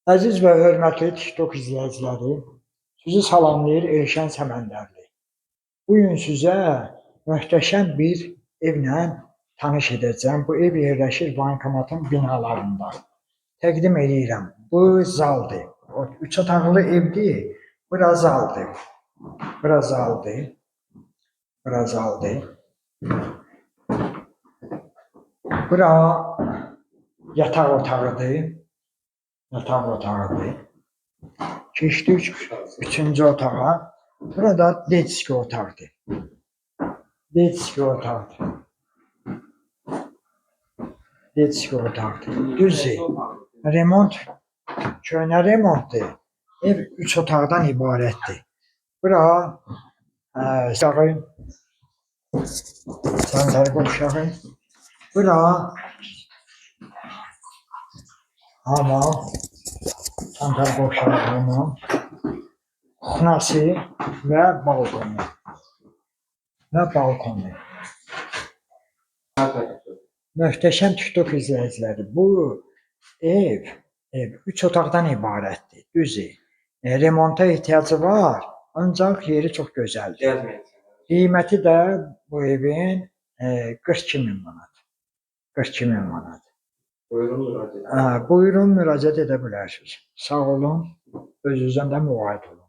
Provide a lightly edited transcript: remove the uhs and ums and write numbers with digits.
Əziz və hörmətli TikTok izləyiciləri, sizi salamlayır Elşən Səməndərli. Bu gün sizə möhtəşəm bir evlə tanış edəcəm. Bu ev yerləşir bankomatın binalarında. Təqdim edirəm. Bu zaldır. O 3 otaqlı evdir. Bura zaldır. Bura zaldır. Bura zaldır. Bura yataq otağıdır. Yataq otağıdır. Keçdik üçüncü otağa. Burada detski otaqdır. Detski otaqdır. Detski otaqdır. Düzdür. Remont, köhnə remontdur. Ev 3 otaqdan ibarətdir. Bura sağı, sanitar qovşağı. Bura hamam, sanitar qovşağı hamam. Kuxnası və balkonu. Möhtəşəm TikTok izləyiciləri, bu ev 3 otaqdan ibarətdir. Düzdür. Remonta ehtiyacı var, ancaq yeri çox gözəldir. Qiyməti də bu evin 42.000 manat. 42.000 manat. Buyurun müraciət edə bilərsiniz. Sağ olun, özünüzdən də müğayət olun.